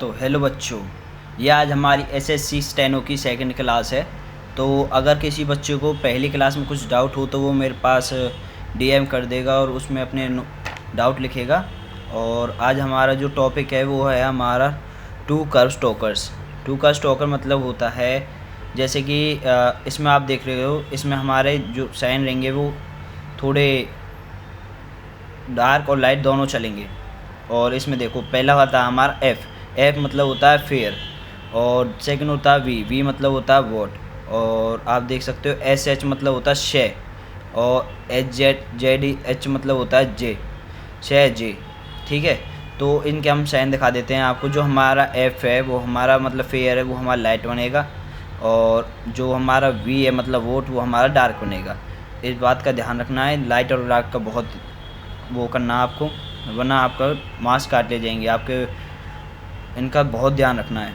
तो हेलो बच्चों, ये आज हमारी एसएससी स्टेनो की सेकंड क्लास है। तो अगर किसी बच्चे को पहली क्लास में कुछ डाउट हो तो वो मेरे पास डीएम कर देगा और उसमें अपने डाउट लिखेगा। और आज हमारा जो टॉपिक है वो है हमारा two curve stokers. Two curve stoker मतलब होता है जैसे कि इसमें आप देख रहे हो, इसमें हमारे जो साइन रहेंगे वो थोड़े डार्क और लाइट दोनों चलेंगे। और इसमें देखो, पहला होता है हमारा एफ मतलब होता है फेयर, और सेकंड होता है वी मतलब होता है वॉट, और आप देख सकते हो एच मतलब होता है शे, और एच मतलब होता है जे। ठीक है, तो इनके हम साइन दिखा देते हैं आपको। जो हमारा एफ है वो हमारा मतलब फेयर है, वो हमारा लाइट बनेगा, और जो हमारा वी है मतलब वोट, वो हमारा डार्क बनेगा। इस बात का ध्यान रखना है, लाइट और डार्क का बहुत वो करना आपको, वरना आपका मार्क्स काट ले जाएंगे आपके। इनका बहुत ध्यान रखना है।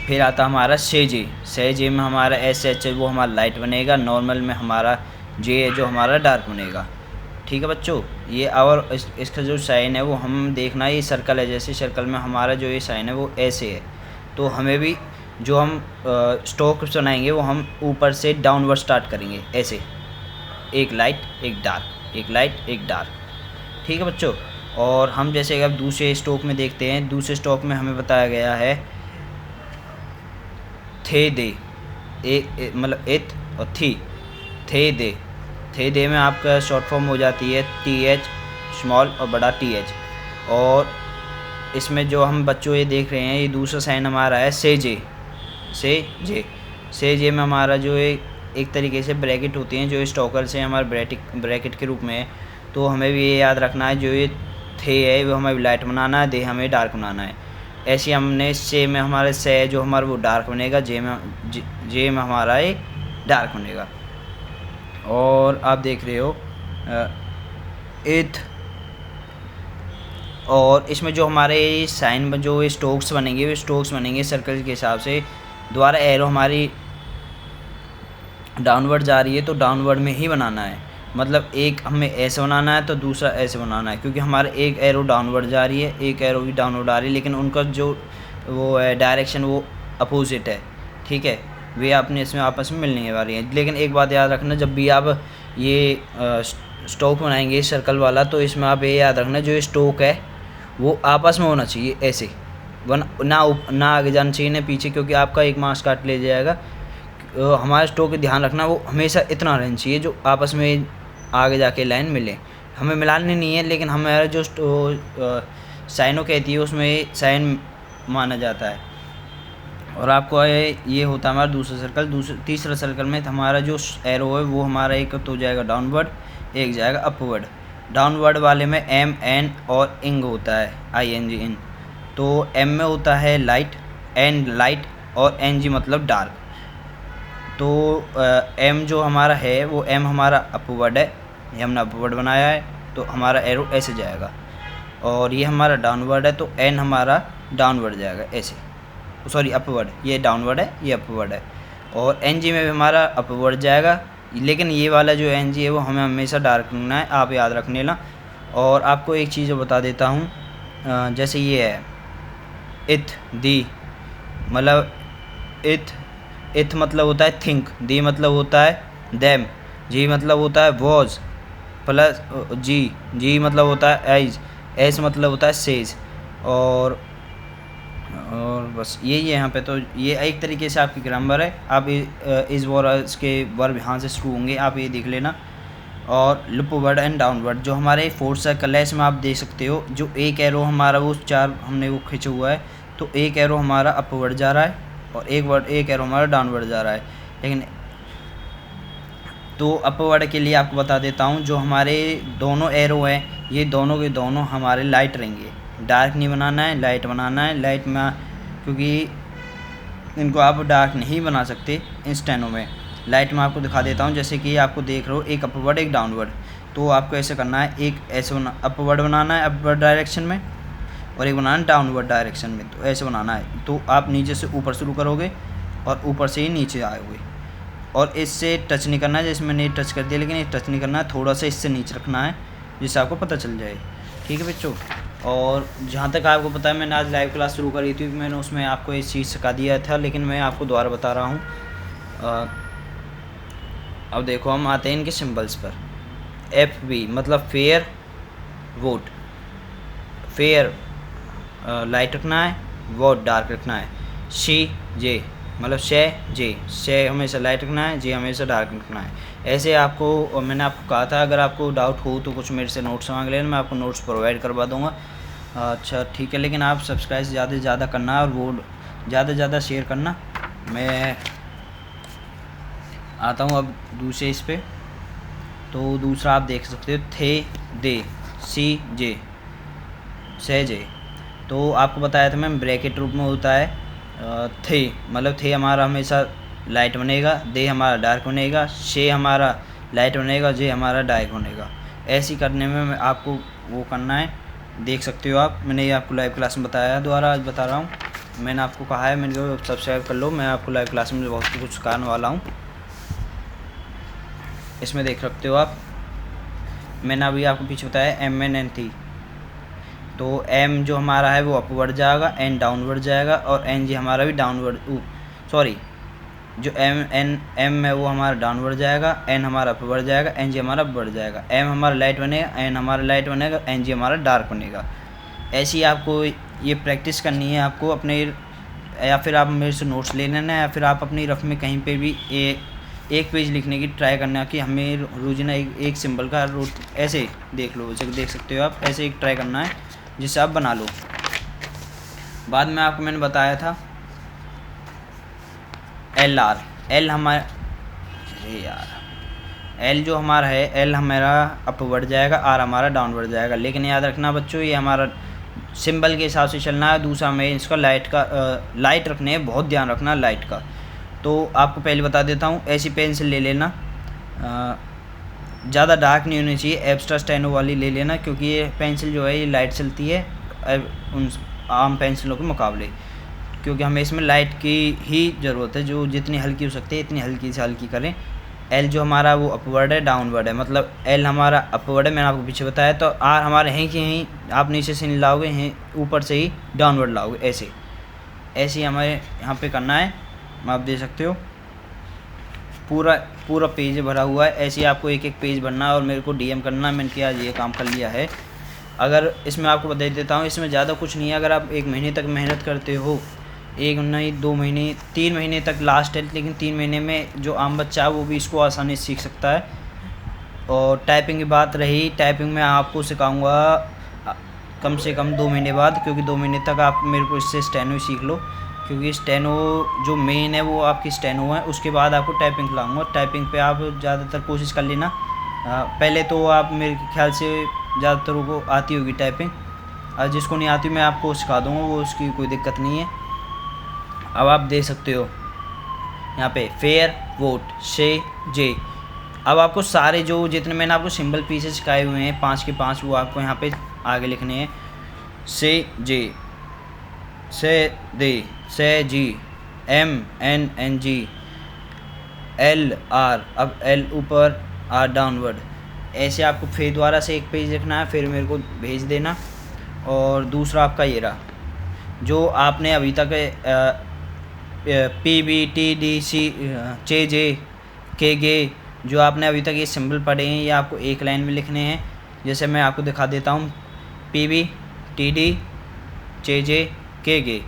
फिर आता हमारा से जे में हमारा एच है वो हमारा लाइट बनेगा, नॉर्मल में हमारा जे है जो हमारा डार्क बनेगा। ठीक है बच्चों, ये और इसका जो साइन है वो हम देखना है, ये सर्कल है, जैसे सर्कल में हमारा जो ये साइन है वो ऐसे है। तो हमें भी जो हम स्ट्रोक बनाएंगे वो हम ऊपर से डाउनवर्ड स्टार्ट करेंगे, ऐसे एक लाइट एक डार्क, एक लाइट एक डार्क। ठीक है बच्चों, और हम जैसे अब दूसरे स्ट्रोक में देखते हैं। दूसरे स्ट्रोक में हमें बताया गया है थे दे, मतलब इथ और थी, थे दे में आपका शॉर्ट फॉर्म हो जाती है TH स्मॉल और बड़ा TH। और इसमें जो हम बच्चों ये देख रहे हैं, ये दूसरा साइन हमारा है से जे में हमारा जो एक तरीके से ब्रैकेट होती हैं जो स्टोकर से हमारे ब्रैकेट के रूप में है। तो हमें भी ये याद रखना है, जो ये थे है वो हमें लाइट बनाना है, दे हमें डार्क बनाना है। ऐसे हमने से में हमारे से जो हमारा वो डार्क बनेगा, जे में हमारा ये डार्क बनेगा। और आप देख रहे हो इथ, और इसमें जो हमारे साइन में जो स्ट्रोक्स बनेंगे वो स्ट्रोक्स बनेंगे सर्कल के हिसाब से। द्वारा एरो हमारी डाउनवर्ड जा रही है तो डाउनवर्ड में ही बनाना है, मतलब एक हमें ऐसे बनाना है तो दूसरा ऐसे बनाना है, क्योंकि हमारा एक एरो डाउनवर्ड जा रही है, एक एरो भी डाउनवर्ड आ रही है, लेकिन उनका जो वो है डायरेक्शन वो अपोजिट है। ठीक है, वे आपने इसमें आपस में मिलने वाली हैं। लेकिन एक बात याद रखना, जब भी आप ये स्ट्रोक बनाएंगे सर्कल वाला, तो इसमें आप ये याद रखना जो स्ट्रोक है वो आपस में होना चाहिए ऐसे, ना आगे जाना चाहिए ना पीछे, क्योंकि आपका एक मार्क्स काट ले जाएगा। हमारे स्ट्रोक का ध्यान रखना वो हमेशा इतना रहना चाहिए जो आपस में आगे जाके लाइन मिले। हमें मिलानी नहीं है, लेकिन हमारा जो साइनों कहती है उसमें साइन माना जाता है। और आपको ये होता है हमारा दूसरा सर्कल। तीसरा सर्कल में हमारा जो एरो है वो हमारा एक तो जाएगा डाउनवर्ड, एक जाएगा अपवर्ड। डाउनवर्ड वाले में M N और इंग होता है, ING इन। तो M में होता है लाइट, N लाइट, और NG मतलब डार्क। तो M जो हमारा है वो M हमारा अपवर्ड है, ये हमने अपवर्ड बनाया है, तो हमारा एरो ऐसे जाएगा। और ये हमारा डाउनवर्ड है तो N हमारा डाउनवर्ड जाएगा ऐसे, सॉरी अपवर्ड, ये डाउनवर्ड है ये अपवर्ड है। और NG में भी हमारा अपवर्ड जाएगा, लेकिन ये वाला जो NG है वो हमें हमेशा डार्क रखना है, आप याद रख लेना। और आपको एक चीज़ बता देता हूँ, जैसे ये है इथ दी, मतलब इथ मतलब होता है थिंक, दी मतलब होता है देम, जी मतलब होता है वॉज, प्लस जी मतलब होता है एज, एस मतलब होता है सेज। और बस यही है यहाँ पे। तो ये एक तरीके से आपकी ग्रामर है। आप इस इसके वर्ब यहाँ से शुरू होंगे, आप ये देख लेना। और अपवर्ड एंड डाउनवर्ड जो हमारे फोर्थ सर्कल है, इसमें आप देख सकते हो जो एक एरो हमारा वो चार हमने वो खींचा हुआ है, तो एक एरो हमारा अपवर्ड जा रहा है और एक एरो हमारा डाउनवर्ड जा रहा है। लेकिन तो अपवर्ड के लिए आपको बता देता हूँ, जो हमारे दोनों एरो हैं ये दोनों के दोनों हमारे लाइट रहेंगे, डार्क नहीं बनाना है, लाइट बनाना है। लाइट में क्योंकि इनको आप डार्क नहीं बना सकते इन स्टेनो में, लाइट में आपको दिखा देता हूँ। जैसे कि आपको देख रहे हो एक अपवर्ड एक डाउनवर्ड, तो आपको ऐसे करना है, एक ऐसे अपवर्ड बनाना है अपवर्ड डायरेक्शन में, और एक बनाना है डाउनवर्ड डायरेक्शन में, तो ऐसे बनाना है। तो आप नीचे से ऊपर शुरू करोगे और ऊपर से ही नीचे आओगे, और इससे टच नहीं करना है, जैसे मैंने टच कर दिया, लेकिन ये टच नहीं करना है, थोड़ा सा इससे नीचे रखना है जिससे आपको पता चल जाए। ठीक है बच्चों। और जहाँ तक आपको पता है मैंने आज लाइव क्लास शुरू करी थी, मैंने उसमें आपको ये चीज़ सिखा दिया था, लेकिन मैं आपको दोबारा बता रहा हूँ। अब देखो हम आते हैं इनके सिंबल्स पर। FV मतलब फेयर वोट, फेयर लाइट रखना है, वोट डार्क रखना है। CJ मतलब शे हमेशा लाइट रखना है, जे हमेशा डार्क रखना है। ऐसे आपको मैंने आपको कहा था अगर आपको डाउट हो तो कुछ मेरे से नोट्स मांग लेना, मैं आपको नोट्स प्रोवाइड करवा दूँगा। अच्छा ठीक है, लेकिन आप सब्सक्राइब ज़्यादा से ज़्यादा करना और वो ज़्यादा से ज़्यादा शेयर करना। मैं आता हूँ अब दूसरे इस पर। तो दूसरा आप देख सकते हो थे दे, CJ सहजे। तो आपको बताया था मैं ब्रैकेट रूप में होता है। थे मतलब थे हमारा हमेशा लाइट बनेगा, दे हमारा डार्क बनेगा, शे हमारा लाइट बनेगा, जे हमारा डार्क बनेगा। ऐसी करने में आपको वो करना है, देख सकते हो आप। मैंने ये आपको लाइव क्लास में बताया, दोबारा आज बता रहा हूँ। मैंने आपको कहा है मेरे को सब्सक्राइब कर लो, मैं आपको लाइव क्लास में बहुत कुछ सिखाने वाला हूँ। इसमें देख सकते हो आप, मैंने अभी आपको पीछे बताया MNN थी। तो M जो हमारा है वो अपवर्ड जाएगा, N डाउनवर्ड जाएगा और NG हमारा भी डाउनवर्ड, सॉरी जो M है वो हमारा डाउनवर्ड जाएगा, N हमारा अपवर्ड जाएगा, NG हमारा अपवर्ड जाएगा। M हमारा लाइट बनेगा, N हमारा लाइट बनेगा, NG हमारा डार्क बनेगा। ऐसी आपको ये प्रैक्टिस करनी है आपको अपने, या फिर आप मेरे से नोट्स ले लेना, या फिर आप अपनी रफ में कहीं पे भी एक पेज लिखने की ट्राई करना कि हमें रोज़ाना एक सिंबल का ऐसे देख लो, जैसे देख सकते हो आप, ऐसे एक ट्राई करना है जिससे आप बना लो। बाद में आपको मैंने बताया था LR, L हमारा, अरे यार L जो हमारा है, L हमारा अपवर्ड जाएगा, R हमारा डाउनवर्ड जाएगा। लेकिन याद रखना बच्चों, ये हमारा सिंबल के हिसाब से चलना है। दूसरा हमें इसका लाइट रखने हैं, बहुत ध्यान रखना लाइट का। तो आपको पहले बता देता हूँ, ऐसी पेंसिल ले लेना, ज़्यादा डार्क नहीं होनी चाहिए, एक्स्ट्रा स्टेनो वाली ले लेना, क्योंकि ये पेंसिल जो है ये लाइट चलती है उन आम पेंसिलों के मुकाबले, क्योंकि हमें इसमें लाइट की ही ज़रूरत है। जो जितनी हल्की हो सकती है इतनी हल्की से हल्की करें। L जो हमारा वो अपवर्ड है, डाउनवर्ड है, मतलब L हमारा अपवर्ड है, मैंने आपको पीछे बताया। तो R हमारे हैं कि यहीं आप नीचे से नहीं लाओगे, हैं ऊपर से ही डाउनवर्ड लाओगे, ऐसे ही हमें यहाँ पे करना है। आप देख सकते हो पूरा पेज भरा हुआ है। ऐसे ही आपको एक एक पेज भरना है और मेरे को DM करना, मैंने किया ये काम कर लिया है। अगर इसमें आपको बता देता हूँ, इसमें ज़्यादा कुछ नहीं है। अगर आप 1 महीने तक मेहनत करते हो, 1 नहीं 2 महीने 3 महीने तक लास्ट है, लेकिन 3 महीने में जो आम बच्चा है वो भी इसको आसानी से सीख सकता है। और टाइपिंग की बात रही, टाइपिंग में आपको सिखाऊंगा कम से कम 2 महीने बाद, क्योंकि 2 महीने तक आप मेरे को इससे स्टेनो ही सीख लो, क्योंकि स्टेनो जो मेन है वो आपकी स्टेनो है। उसके बाद आपको टाइपिंग खिलाऊँगा। टाइपिंग पे आप ज़्यादातर कोशिश कर लेना। पहले तो आप मेरे ख्याल से ज़्यादातर को आती होगी टाइपिंग, और जिसको नहीं आती मैं आपको सिखा दूँगा, वो उसकी कोई दिक्कत नहीं है। अब आप देख सकते हो यहाँ पे फेयर वोट शे जे। अब आपको सारे जो जितने मैंने आपको सिंबल पीसेस सिखाए हुए हैं 5 के 5, वो आपको यहाँ पे आगे लिखने हैं। से जे, से दे, से जी, MNNG, LR, अब L ऊपर R डाउनवर्ड। ऐसे आपको फिर दोबारा से एक पेज लिखना है, फिर मेरे को भेज देना। और दूसरा आपका ये रहा, जो आपने अभी तक PBTDC CJ KG जो आपने अभी तक ये सिंबल पढ़े हैं, ये आपको एक लाइन में लिखने हैं। जैसे मैं आपको दिखा देता हूँ, PB TD CJ KG।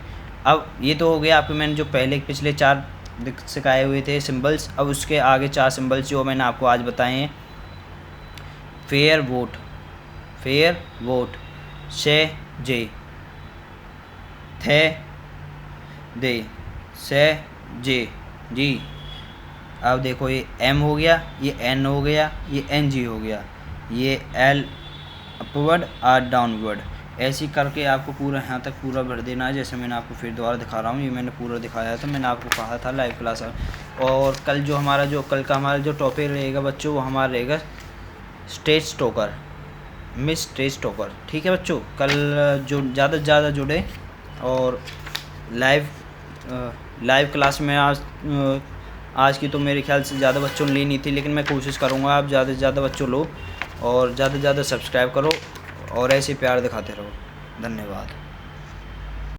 अब ये तो हो गया आपको मैंने जो पहले पिछले 4 सिखाए हुए थे सिंबल्स। अब उसके आगे 4 सिंबल्स जो मैंने आपको आज बताए हैं, फेयर वोट शे जे, थे दे, से जे जी। अब देखो ये M हो गया, ये N हो गया, ये NG हो गया, ये L अपवर्ड R डाउनवर्ड। ऐसे करके आपको पूरा यहाँ तक पूरा भर देना है। जैसे मैंने आपको फिर दोबारा दिखा रहा हूँ, ये मैंने पूरा दिखाया था, मैंने आपको कहा था लाइव क्लास। और कल का हमारा जो टॉपिक रहेगा बच्चों, वो हमारा रहेगा स्टेज टोकर, मिस स्टेज टोकर। ठीक है बच्चों, कल जो ज़्यादा से ज़्यादा जुड़े। और लाइव क्लास में आज की तो मेरे ख्याल से ज़्यादा बच्चों ने ली नहीं थी, लेकिन मैं कोशिश करूँगा आप ज़्यादा से ज़्यादा बच्चों लो और ज़्यादा से ज़्यादा सब्सक्राइब करो और ऐसे प्यार दिखाते रहो। धन्यवाद।